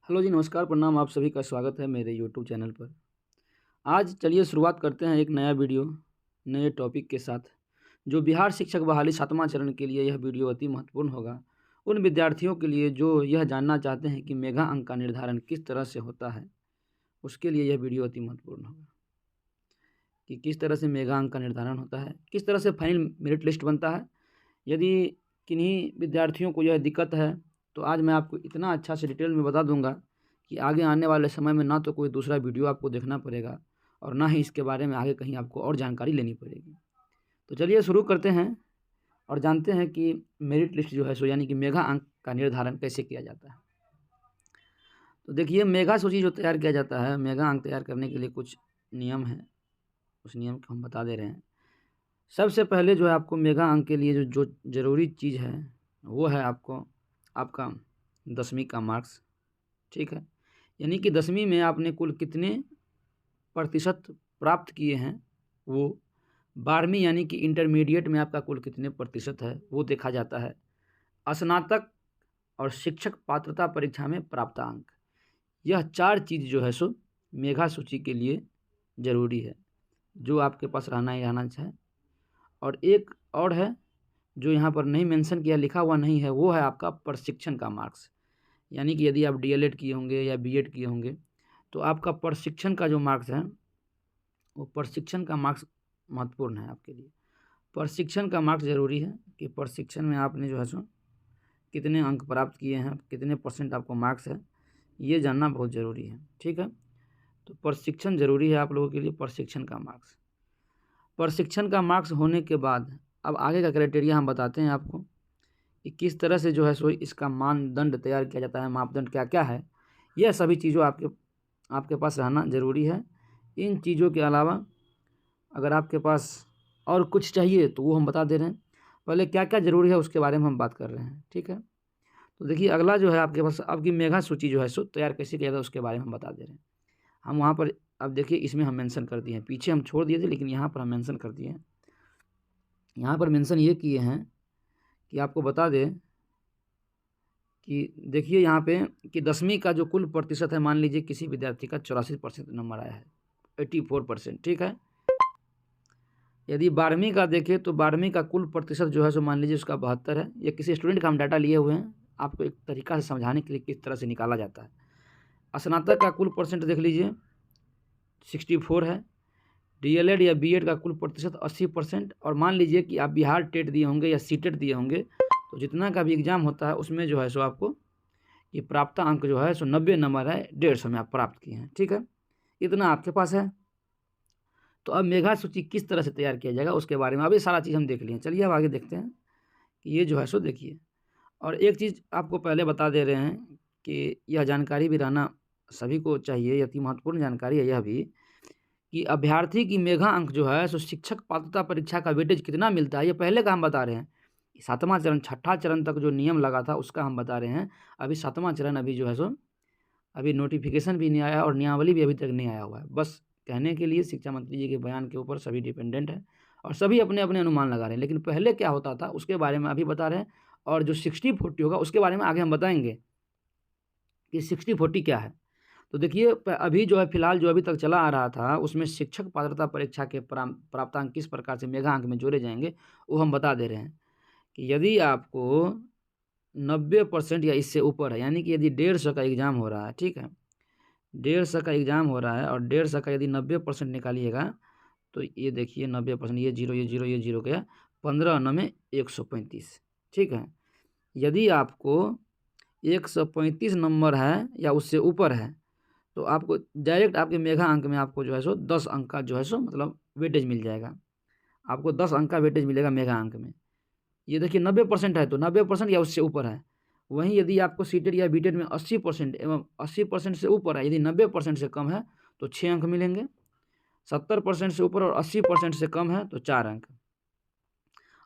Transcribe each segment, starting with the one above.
Hello जी, नमस्कार, प्रणाम। आप सभी का स्वागत है मेरे यूट्यूब चैनल पर। आज चलिए शुरुआत करते हैं एक नया वीडियो, नए टॉपिक के साथ। जो बिहार शिक्षक बहाली 7वां चरण के लिए यह वीडियो अति महत्वपूर्ण होगा। उन विद्यार्थियों के लिए जो यह जानना चाहते हैं कि मेगा अंक का निर्धारण किस तरह से होता है, उसके लिए यह वीडियो अति महत्वपूर्ण होगा कि किस तरह से मेगा अंक का निर्धारण होता है, किस तरह से फाइनल मेरिट लिस्ट बनता है। यदि किन्हीं विद्यार्थियों को यह दिक्कत है तो आज मैं आपको इतना अच्छा से डिटेल में बता दूंगा कि आगे आने वाले समय में ना तो कोई दूसरा वीडियो आपको देखना पड़ेगा और ना ही इसके बारे में आगे कहीं आपको और जानकारी लेनी पड़ेगी। तो चलिए शुरू करते हैं और जानते हैं कि मेरिट लिस्ट जो है सो यानी कि मेगा अंक का निर्धारण कैसे किया जाता है। तो देखिए, मेगा सूची जो तैयार किया जाता है, मेगा अंक तैयार करने के लिए कुछ नियम है, उस नियम को हम बता दे रहे हैं। सबसे पहले जो है आपको मेगा अंक के लिए जो ज़रूरी चीज़ है वो है आपका 10वीं का मार्क्स। ठीक है, यानी कि 10वीं में आपने कुल कितने प्रतिशत प्राप्त किए हैं, वो 12वीं यानी कि इंटरमीडिएट में आपका कुल कितने प्रतिशत है वो देखा जाता है। स्नातक और शिक्षक पात्रता परीक्षा में प्राप्त अंक, यह 4 चीज़ जो है सो मेगा सूची के लिए ज़रूरी है, जो आपके पास रहना ही रहना चाहिए। और एक और है जो यहाँ पर नहीं मेंशन किया, लिखा हुआ नहीं है, वो है आपका प्रशिक्षण का मार्क्स। यानी कि यदि आप डीएलएड किए होंगे या बीएड किए होंगे तो आपका प्रशिक्षण का जो मार्क्स है वो प्रशिक्षण का मार्क्स महत्वपूर्ण है आपके लिए। प्रशिक्षण का मार्क्स ज़रूरी है कि प्रशिक्षण में आपने जो है सो कितने अंक प्राप्त किए हैं, कितने % आपको मार्क्स है, ये जानना बहुत ज़रूरी है। ठीक है, तो प्रशिक्षण ज़रूरी है आप लोगों के लिए, प्रशिक्षण का मार्क्स। प्रशिक्षण का मार्क्स होने के बाद अब आगे का क्राइटेरिया हम बताते हैं आपको कि किस तरह से जो है सो इसका मानदंड तैयार किया जाता है, मापदंड क्या क्या है। यह सभी चीज़ों आपके पास रहना ज़रूरी है। इन चीज़ों के अलावा अगर आपके पास और कुछ चाहिए तो वो हम बता दे रहे हैं। पहले क्या क्या ज़रूरी है उसके बारे में हम बात कर रहे हैं। ठीक है, तो देखिए अगला जो है आपके पास आपकी मेगा सूची जो है सो तैयार कैसे किया जाता है उसके बारे में हम बता दे रहे हैं। हम वहाँ पर अब देखिए इसमें हम मेंशन कर दिए हैं, पीछे हम छोड़ दिए थे लेकिन यहाँ पर हम मेंशन कर दिए हैं। यहाँ पर मेंशन ये किए हैं कि आपको बता दें कि देखिए यहाँ पे कि 10वीं का जो कुल प्रतिशत है, मान लीजिए किसी विद्यार्थी का 84% नंबर आया है, 84%। ठीक है, यदि 12वीं का देखें तो 12वीं का कुल प्रतिशत जो है सो मान लीजिए उसका 72 है। ये किसी स्टूडेंट का हम डाटा लिए हुए हैं, आपको एक तरीका से समझाने के लिए किस तरह से निकाला जाता है। स्नातक का कुल परसेंट देख लीजिए 64 है। डीएलएड या बीएड का कुल प्रतिशत 80%। और मान लीजिए कि आप बिहार टेट दिए होंगे या सीटेट दिए होंगे तो जितना का भी एग्ज़ाम होता है उसमें जो है सो आपको ये प्राप्त अंक जो है सो 90 नंबर है, 150 में आप प्राप्त किए हैं। ठीक है, इतना आपके पास है। तो अब मेगा सूची किस तरह से तैयार किया जाएगा उसके बारे में अभी सारा चीज़ हम देख लिए। चलिए अब आगे देखते हैं कि ये जो है सो देखिए। और एक चीज़ आपको पहले बता दे रहे हैं कि यह जानकारी भी रहना सभी को चाहिए, यह अति महत्वपूर्ण जानकारी है यह भी, कि अभ्यर्थी की मेगा अंक जो है सो शिक्षक पात्रता परीक्षा का वेटेज कितना मिलता है, ये पहले का हम बता रहे हैं। 7वां चरण, 6ठा चरण तक जो नियम लगा था उसका हम बता रहे हैं। अभी 7वां चरण अभी जो है सो अभी नोटिफिकेशन भी नहीं आया और नियमावली भी अभी तक नहीं आया हुआ है। बस कहने के लिए शिक्षा मंत्री जी के बयान के ऊपर सभी डिपेंडेंट है और सभी अपने अपने अनुमान लगा रहे हैं। लेकिन पहले क्या होता था उसके बारे में अभी बता रहे हैं, और जो 60-40 होगा उसके बारे में आगे हम बताएंगे कि 60-40 क्या है। तो देखिए अभी जो है फिलहाल जो अभी तक चला आ रहा था उसमें शिक्षक पात्रता परीक्षा के प्राप्तांक किस प्रकार से मेगा अंक में जोड़े जाएंगे वो हम बता दे रहे हैं कि यदि आपको 90% या इससे ऊपर है, यानी कि यदि 150 का एग्ज़ाम हो रहा है, ठीक है, 150 का एग्ज़ाम हो रहा है और 150 का यदि 90% निकालिएगा तो ये देखिए 90%, ये जीरो ये जीरो ये जीरो गया, 15 में 135। ठीक है, यदि आपको 135 नंबर है या उससे ऊपर है तो आपको डायरेक्ट आपके मेगा अंक में आपको जो है सो 10 अंक का जो है सो मतलब वेटेज मिल जाएगा। आपको 10 अंक का वेटेज मिलेगा मेगा अंक में। ये देखिए 90% है तो 90% या उससे ऊपर है। वहीं यदि आपको सीटेट या बीटेट में 80% एवं 80% से ऊपर है, यदि 90% से कम है तो 6 अंक मिलेंगे। 70% से ऊपर और 80% से कम है तो 4 अंक,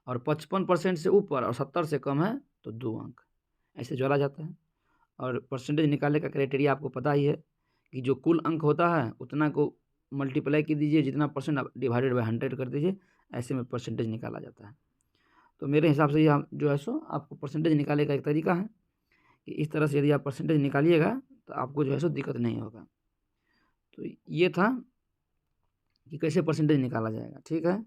और 55% से ऊपर और 70 से कम है तो 2 अंक। ऐसे जोड़ा जाता है। और परसेंटेज निकालने का क्राइटेरिया आपको पता ही है कि जो कुल अंक होता है उतना को मल्टीप्लाई की दीजिए, जितना परसेंट आप डिवाइडेड बाय 100 कर दीजिए, ऐसे में परसेंटेज निकाला जाता है। तो मेरे हिसाब से यह जो है सो आपको परसेंटेज निकालने का एक तरीका है कि इस तरह से यदि आप परसेंटेज निकालिएगा तो आपको जो है सो दिक्कत नहीं होगा। तो ये था कि कैसे परसेंटेज निकाला जाएगा। ठीक है,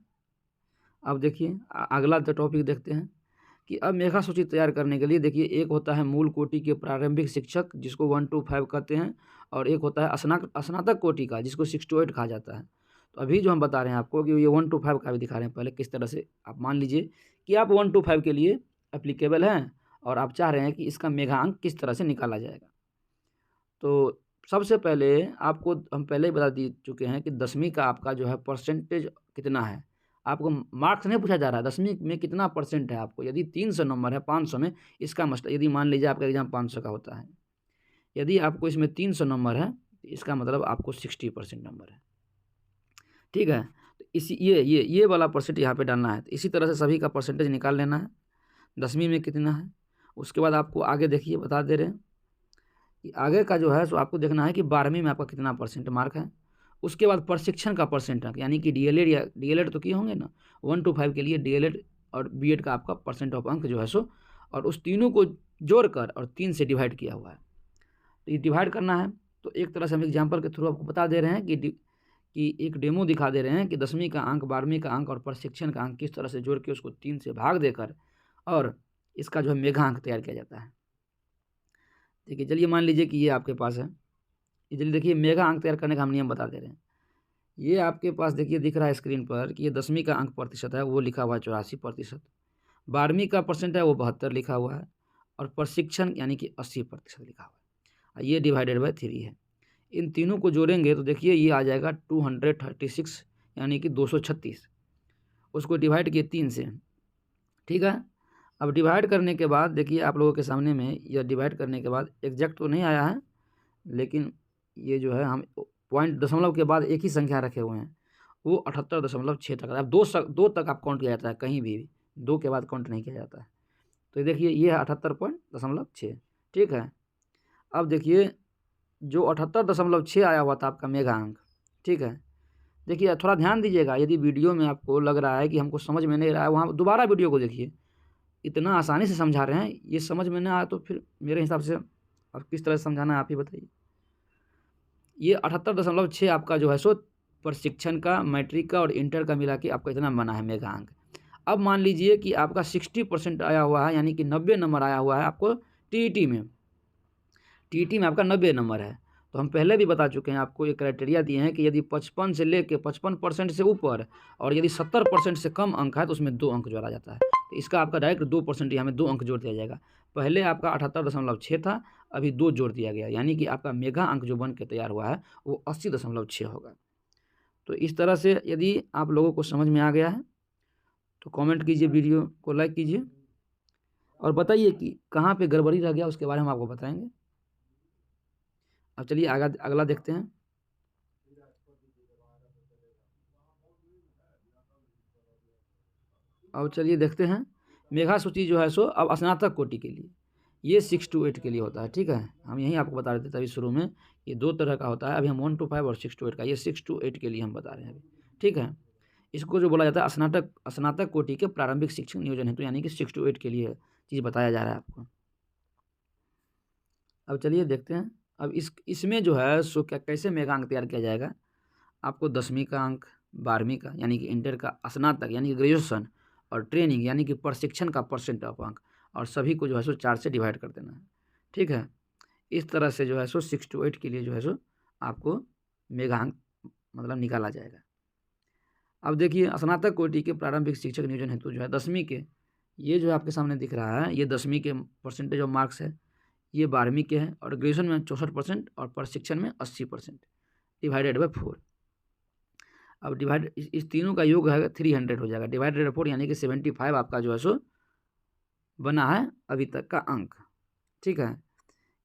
अब देखिए अगला टॉपिक देखते हैं कि अब मेधा सूची तैयार करने के लिए देखिए, एक होता है मूल कोटि के प्रारंभिक शिक्षक जिसको 1 to 5 कहते हैं, और एक होता है स्नातक कोटि का जिसको 6 to 8 कहा जाता है। तो अभी जो हम बता रहे हैं आपको कि ये 1 to 5 का भी दिखा रहे हैं। पहले किस तरह से आप मान लीजिए कि आप 1 to 5 के लिए एप्लीकेबल हैं और आप चाह रहे हैं कि इसका मेघांक किस तरह से निकाला जाएगा। तो सबसे पहले आपको हम पहले ही बता दी चुके हैं कि 10वीं का आपका जो है परसेंटेज कितना है। आपको मार्क्स नहीं पूछा जा रहा है, 10वीं में कितना परसेंट है आपको। यदि 300 नंबर है 500 में, इसका मतलब यदि मान लीजिए आपका एग्ज़ाम 500 का होता है, यदि आपको इसमें 300 नंबर है, इसका मतलब आपको 60% नंबर है। ठीक है, तो इसी ये वाला परसेंट यहाँ पे डालना है। तो इसी तरह से सभी का परसेंटेज निकाल लेना है, 10वीं में कितना है। उसके बाद आपको आगे देखिए बता दे रहे हैं कि आगे का जो है सो आपको देखना है कि 12वीं में आपका कितना परसेंट मार्क है। उसके बाद प्रशिक्षण का परसेंट अंक, यानी कि डीएलएड या डीएलएड तो किए होंगे ना, 1 to 5 के लिए डीएलएड और बीएड का आपका परसेंट ऑफ अंक जो है सो, और उस तीनों को जोड़कर और 3 से डिवाइड किया हुआ है। तो ये डिवाइड करना है। तो एक तरह से हम एग्जाम्पल के थ्रू आपको बता दे रहे हैं कि एक डेमो दिखा दे रहे हैं कि 10वीं का अंक, 12वीं का अंक और प्रशिक्षण का अंक किस तरह से जोड़ के उसको 3 से भाग देकर और इसका जो है मेघांक तैयार किया जाता है। देखिए, चलिए मान लीजिए कि ये आपके पास है। चलिए देखिए, मेगा अंक तैयार करने का हम नियम बता दे रहे हैं। ये आपके पास देखिए दिख रहा है स्क्रीन पर कि ये 10वीं का अंक प्रतिशत है, वो लिखा हुआ है 84%। 12वीं का परसेंट है वो 72 लिखा हुआ है, और प्रशिक्षण यानी कि 80% लिखा हुआ है। ये डिवाइडेड बाय 3 है। इन तीनों को जोड़ेंगे तो देखिए ये आ जाएगा 236 यानी कि 236। उसको डिवाइड किए 3 से। ठीक है, अब डिवाइड करने के बाद देखिए आप लोगों के सामने में यह डिवाइड करने के बाद एग्जैक्ट तो नहीं आया है, लेकिन ये जो है हम पॉइंट दशमलव के बाद एक ही संख्या रखे हुए हैं, वो 78.6 तक। अब 2 तक आप काउंट किया जाता है, कहीं भी 2 के बाद काउंट नहीं किया जाता है। तो देखिए ये है 78.6। ठीक है, अब देखिए जो 78.6 आया हुआ था आपका मेगा अंक। ठीक है, देखिए थोड़ा ध्यान दीजिएगा, यदि वीडियो में आपको लग रहा है कि हमको समझ में नहीं रहा है, वहाँ दोबारा वीडियो को देखिए। इतना आसानी से समझा रहे हैं, ये समझ में ना आया तो फिर मेरे हिसाब से अब किस तरह से समझाना है आप ही बताइए। ये 78.6 आपका जो है सो प्रशिक्षण का, मैट्रिक का और इंटर का मिला के आपका इतना बना है मेगा अंक। अब मान लीजिए कि आपका 60% आया हुआ है, यानी कि 90 नंबर आया हुआ है आपको टीईटी में। टीईटी में आपका 90 नंबर है। तो हम पहले भी बता चुके हैं आपको, ये क्राइटेरिया दिए हैं कि यदि 55 से लेके 55% से ऊपर और यदि 70% से कम अंक है तो उसमें 2 अंक जोड़ा जाता है। तो इसका आपका डायरेक्ट 2% यहाँ में 2 अंक जोड़ दिया जाएगा। पहले आपका 78.6 था, अभी 2 जोड़ दिया गया, यानी कि आपका मेगा अंक जो बन के तैयार हुआ है वो 80.6 होगा। तो इस तरह से यदि आप लोगों को समझ में आ गया है तो कमेंट कीजिए, वीडियो को लाइक कीजिए और बताइए कि कहाँ पे गड़बड़ी रह गया, उसके बारे में आपको बताएंगे। अब चलिए अगला देखते हैं। अब चलिए देखते हैं मेघा सूची जो है सो अब स्नातक कोटि के लिए, ये 6 to 8 के लिए होता है। ठीक है, हम यहीं आपको बता देते थे अभी शुरू में, ये 2 तरह का होता है। अभी हम 1 to 5 और 6 to 8 का, ये 6 to 8 के लिए हम बता रहे हैं अभी। ठीक है, इसको जो बोला जाता है स्नातक कोटि के प्रारंभिक शिक्षक नियोजन हेतु, यानी कि 6 to 8 के लिए चीज़ बताया जा रहा है आपको। अब चलिए देखते हैं, अब इसमें जो है सो कैसे मेगा अंक तैयार किया जाएगा। आपको 10वीं का अंक, 12वीं का यानी कि इंटर का, स्नातक यानी कि ग्रेजुएशन और ट्रेनिंग यानी कि प्रशिक्षण का परसेंट ऑफ अंक, और सभी को जो है सो 4 से डिवाइड कर देना है। ठीक है, इस तरह से जो है सो 6 to 8 के लिए जो है सो आपको मेगा अंक मतलब निकाला जाएगा। अब देखिए स्नातक कोटि के प्रारंभिक शिक्षक नियोजन हेतु जो है 10वीं के, ये जो आपके सामने दिख रहा है, ये 10वीं के परसेंटेज ऑफ मार्क्स है, ये 12वीं के हैं, और ग्रेजुएशन में 64% और प्रशिक्षण में 80% डिवाइडेड बाय 4। अब डिवाइड इस तीनों का योग है 300 हो जाएगा, डिवाइडेड बाय 4 यानी कि 75 आपका जो है सो बना है अभी तक का अंक। ठीक है,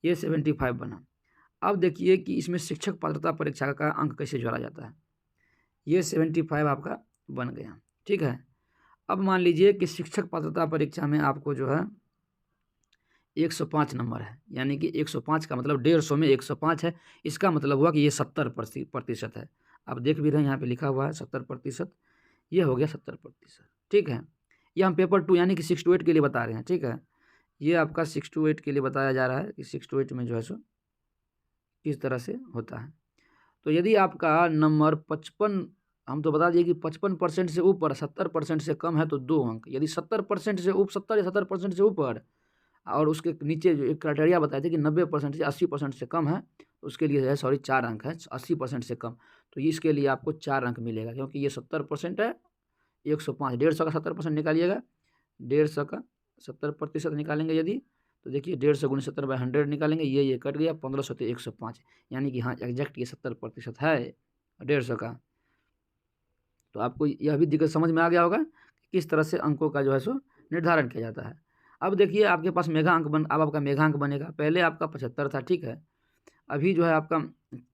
ये 75 बना। अब देखिए कि इसमें शिक्षक पात्रता परीक्षा का अंक कैसे जोड़ा जाता है। ये 75 आपका बन गया। ठीक है, अब मान लीजिए कि शिक्षक पात्रता परीक्षा में आपको जो है 105 नंबर है, यानी कि 105 का मतलब 150 में 105 है। इसका मतलब हुआ कि ये 70% है। आप देख भी रहे हैं यहाँ पे लिखा हुआ है 70%, ये हो गया 70%। ठीक है, ये हम पेपर 2 यानी कि 6 to 8 के लिए बता रहे हैं। ठीक है, ये आपका 6 to 8 के लिए बताया जा रहा है कि 6 to 8 में जो है सो किस तरह से होता है। तो यदि आपका नंबर 55, हम तो बता दिए कि 55% से ऊपर 70% से कम है तो 2 अंक, यदि 70% से 70 या 70% से ऊपर और उसके नीचे जो एक क्राइटेरिया बताए थे कि 90% से 80% से कम है, तो उसके लिए है 4 अंक है, 80% से कम, तो इसके लिए आपको 4 अंक मिलेगा, क्योंकि ये 70% है। 105, 150 का 70% निकालिएगा, 150 का 70% निकालेंगे यदि, तो देखिए 150 गुणे 70/100 निकालेंगे, ये कट गया, 1500 तो 105, यानी कि हाँ एग्जैक्ट ये 70% है 150 का। तो आपको यह भी दिक्कत समझ में आ गया होगा कि किस तरह से अंकों का जो है सो निर्धारण किया जाता है। अब देखिए आपके पास मेगा अंक अब आपका मेगा अंक बनेगा। पहले आपका 75 था, ठीक है। अभी जो है आपका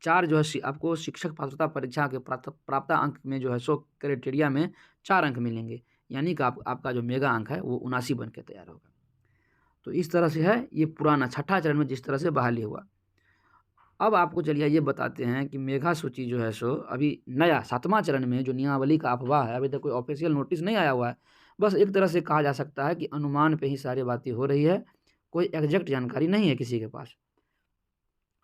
4 जो है आपको शिक्षक पात्रता परीक्षा के प्राप्त अंक में जो है सो क्राइटेरिया में 4 अंक मिलेंगे, यानी कि आपका जो मेगा अंक है वो 79 बन के तैयार होगा। तो इस तरह से है ये पुराना छठा चरण में जिस तरह से बहाली हुआ। अब आपको चलिए ये बताते हैं कि मेघा सूची जो है सो अभी नया 7वां चरण में जो नियमावली का अफवाह है, अभी तक कोई ऑफिशियल नोटिस नहीं आया हुआ है, बस एक तरह से कहा जा सकता है कि अनुमान पे ही सारी बातें हो रही है, कोई एग्जैक्ट जानकारी नहीं है किसी के पास।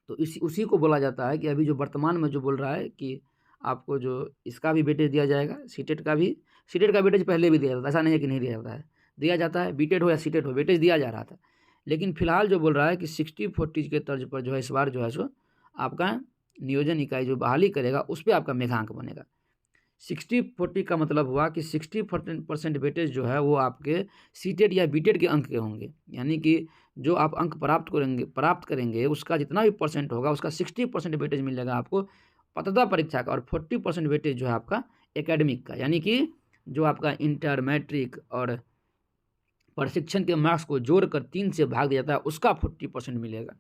तो उसी को बोला जाता है कि अभी जो वर्तमान में जो बोल रहा है कि आपको जो इसका भी वेटेज दिया जाएगा, सीटेट का वेटेज पहले भी दिया जाता है, ऐसा नहीं है कि नहीं दिया जाता है, दिया जाता है, बीटेड हो या सीटेट हो वेटेज दिया जा रहा था। लेकिन फिलहाल जो बोल रहा है कि 60-40 के तर्ज पर जो है इस बार जो है सो आपका नियोजन इकाई जो बहाली करेगा उस पर आपका मेघांक बनेगा। 60-40 का मतलब हुआ कि 60% वेटेज जो है वो आपके सीटेट या बीटेड के अंक के होंगे, यानी कि जो आप अंक प्राप्त करेंगे उसका जितना भी परसेंट होगा उसका 60% वेटेज मिलेगा आपको पात्रता परीक्षा का, और 40% वेटेज जो है आपका एकेडमिक का, यानी कि जो आपका इंटर, मैट्रिक और प्रशिक्षण के मार्क्स को जोड़कर 3 से भाग दिया जाता है उसका 40% मिलेगा।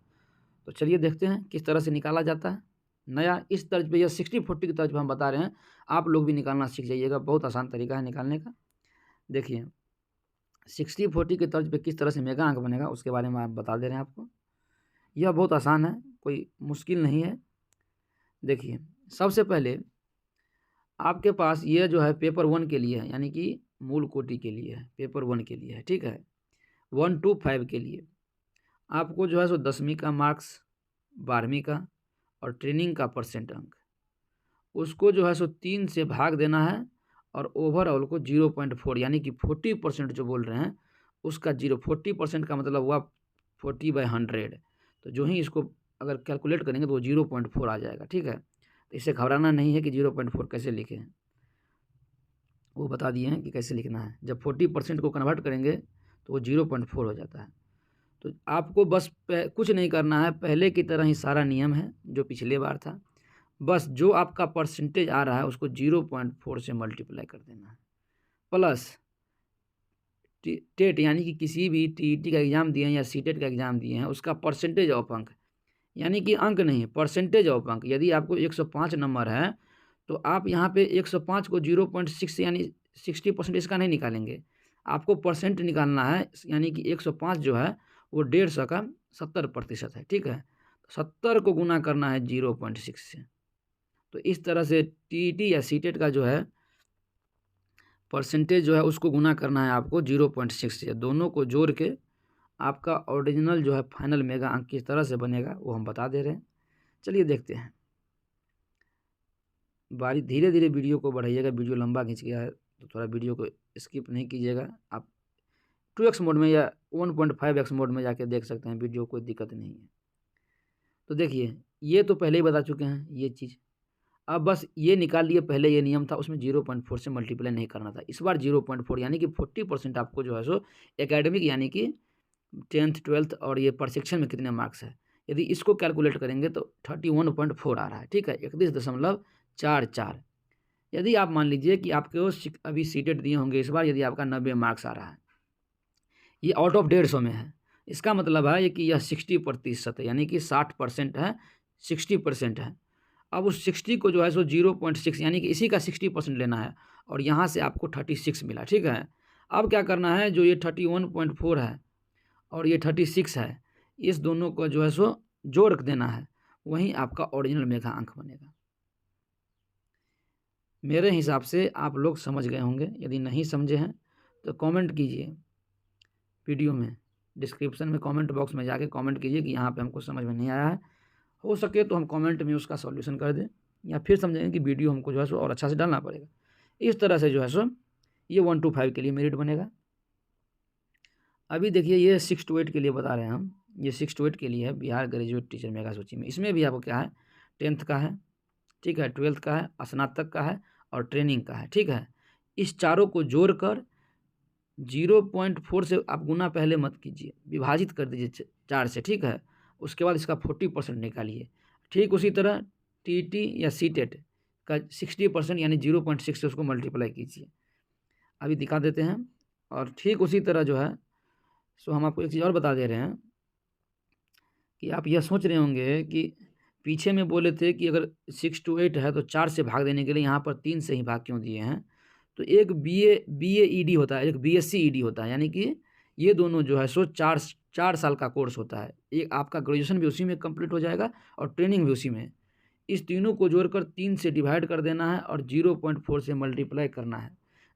तो चलिए देखते हैं किस तरह से निकाला जाता है नया इस तर्ज पे। यह 60-40 की तर्ज पे हम बता रहे हैं, आप लोग भी निकालना सीख जाइएगा, बहुत आसान तरीका है निकालने का। देखिए 60-40 के तर्ज पे किस तरह से मेगा अंक बनेगा उसके बारे में आप बता दे रहे हैं आपको। यह बहुत आसान है, कोई मुश्किल नहीं है। देखिए सबसे पहले आपके पास ये जो है पेपर 1 के लिए है, यानी कि मूल कोटि के लिए है, पेपर 1 के लिए है, ठीक है। 1 to 5 के लिए आपको जो है सो 10वीं का मार्क्स, 12वीं का और ट्रेनिंग का परसेंट अंक, उसको जो है सो 3 से भाग देना है, और ओवरऑल को 0.4 यानी कि 40% जो बोल रहे हैं उसका 40% का मतलब हुआ 40/100। तो जो ही इसको अगर कैलकुलेट करेंगे तो वो 0.4 आ जाएगा, ठीक है। तो इससे घबराना नहीं है कि 0.4 कैसे लिखें, वो बता दिए हैं कि कैसे लिखना है। जब 40% को कन्वर्ट करेंगे तो वो 0.4 हो जाता है। तो आपको बस कुछ नहीं करना है, पहले की तरह ही सारा नियम है जो पिछले बार था, बस जो आपका परसेंटेज आ रहा है उसको 0.4 से मल्टीप्लाई कर देना है, प्लस टेट यानी कि किसी भी टीईटी का एग्ज़ाम दिए हैं या सीटेट का एग्ज़ाम दिए हैं उसका परसेंटेज ऑफ अंक, यानी कि अंक नहीं परसेंटेज ऑफ अंक। यदि आपको 105 नंबर है तो आप यहाँ पे 105 को 0.6 यानी 60% इसका नहीं निकालेंगे, आपको परसेंट निकालना है, यानी कि 105 जो है वो 150 का 70% है, ठीक है। 70 को गुना करना है 0.6 से। तो इस तरह से टीईटी या सीटेट का जो है परसेंटेज जो है उसको गुना करना है आपको 0.6 से, दोनों को जोड़ के आपका ओरिजिनल जो है फाइनल मेगा अंक किस तरह से बनेगा वो हम बता दे रहे हैं। चलिए देखते हैं, बारी धीरे धीरे वीडियो को बढ़ाइएगा, वीडियो लंबा खींच गया है तो थोड़ा वीडियो को स्किप नहीं कीजिएगा, आप 2x मोड में या 1.5x मोड में जाके देख सकते हैं, वीडियो कोई दिक्कत नहीं है। तो देखिए ये तो पहले ही बता चुके हैं ये चीज़, अब बस ये निकाल लिए, पहले ये नियम था उसमें 0.4 से मल्टीप्लाई नहीं करना था, इस बार 0.4 यानी कि 40% आपको जो है सो एकेडमिक यानी कि 10th 12th और ये प्रशिक्षण में कितने मार्क्स है, यदि इसको कैलकुलेट करेंगे तो 31.4 आ रहा है, ठीक है, 31.44। यदि आप मान लीजिए कि आपके अभी सीटेट दिए होंगे इस बार, यदि आपका 90 मार्क्स आ रहा है, ये आउट ऑफ 150 में है, इसका मतलब है कि यह 60% है, यानी कि 60% है, 60% है। अब उस 60 को जो है सो 0.6 यानी कि इसी का 60% लेना है, और यहाँ से आपको 36 मिला, ठीक है। अब क्या करना है, जो ये 31.4 है और ये 36 है, इस दोनों को जो है सो जोड़ देना है, वहीं आपका ओरिजिनल मेगा अंक बनेगा। मेरे हिसाब से आप लोग समझ गए होंगे, यदि नहीं समझे हैं तो कमेंट कीजिए, वीडियो में डिस्क्रिप्शन में कमेंट बॉक्स में जाके कमेंट कीजिए कि यहाँ पे हमको समझ में नहीं आया है, हो सके तो हम कमेंट में उसका सॉल्यूशन कर दें, या फिर समझेंगे कि वीडियो हमको जो है सो और अच्छा से डालना पड़ेगा। इस तरह से जो है सो ये 1 to 5 के लिए मेरिट बनेगा। अभी देखिए ये 6 to 8 के लिए बता रहे हैं हम, ये 6 to 8 के लिए है बिहार ग्रेजुएट टीचर मेगा सूची में। इसमें भी आपको क्या है, 10th का है, ठीक है, 12th का है, स्नातक का है और ट्रेनिंग का है, ठीक है। इस चारों को जोड़कर 0.4 से आप गुना पहले मत कीजिए, विभाजित कर दीजिए 4 से, ठीक है। उसके बाद इसका 40% निकालिए। ठीक उसी तरह टीटी या सीटेट का 60% यानी 0.6 से उसको मल्टीप्लाई कीजिए। अभी दिखा देते हैं। और ठीक उसी तरह जो है सो हम आपको एक चीज़ और बता दे रहे हैं कि आप यह सोच रहे होंगे कि पीछे में बोले थे कि अगर 6 to 8 है तो 4 से भाग देने के लिए यहाँ पर 3 से ही भाग क्यों दिए हैं। तो एक BA ED होता है, एक BSc ED होता है, यानी कि ये दोनों जो है सो 4 साल का कोर्स होता है। एक आपका ग्रेजुएशन भी उसी में कंप्लीट हो जाएगा और ट्रेनिंग भी उसी में। इस तीनों को जोड़कर 3 से डिवाइड कर देना है और 0.4 से मल्टीप्लाई करना है,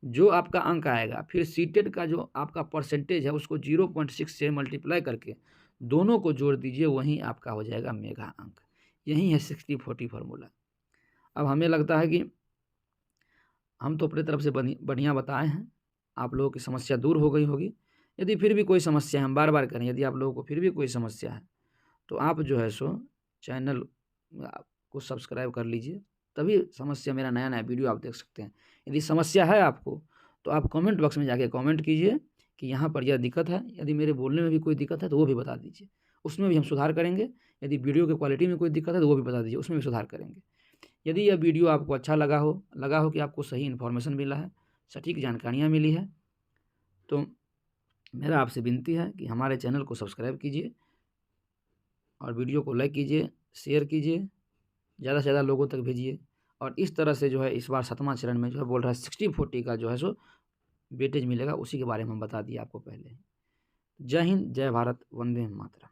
जो आपका अंक आएगा। फिर सीटेट का जो आपका परसेंटेज है उसको 0.6 से मल्टीप्लाई करके दोनों को जोड़ दीजिए, वहीं आपका हो जाएगा मेगा अंक। यही है 60-40 फार्मूला। अब हमें लगता है कि हम तो अपनी तरफ से बढ़िया बताए हैं, आप लोगों की समस्या दूर हो गई होगी। यदि फिर भी कोई समस्या है, हम बार बार करें, यदि आप लोगों को फिर भी कोई समस्या है तो आप जो है सो चैनल को सब्सक्राइब कर लीजिए, तभी समस्या मेरा नया नया वीडियो आप देख सकते हैं। यदि समस्या है आपको तो आप कमेंट बॉक्स में जाके कमेंट कीजिए कि यहाँ पर यह दिक्कत है। यदि मेरे बोलने में भी कोई दिक्कत है तो वो भी बता दीजिए, उसमें भी हम सुधार करेंगे। यदि वीडियो की क्वालिटी में कोई दिक्कत है तो वो भी बता दीजिए, उसमें भी सुधार करेंगे। यदि यह वीडियो आपको अच्छा लगा हो कि आपको सही इन्फॉर्मेशन मिला है, सटीक जानकारियाँ मिली है, तो मेरा आपसे विनती है कि हमारे चैनल को सब्सक्राइब कीजिए और वीडियो को लाइक कीजिए, शेयर कीजिए, ज़्यादा से ज़्यादा लोगों तक भेजिए। और इस तरह से जो है इस बार 7वां चरण में जो है बोल रहा है 60-40 का जो है सो वेटेज मिलेगा, उसी के बारे में हम बता दिए आपको पहले। जय हिंद, जय भारत, वंदे मातरम।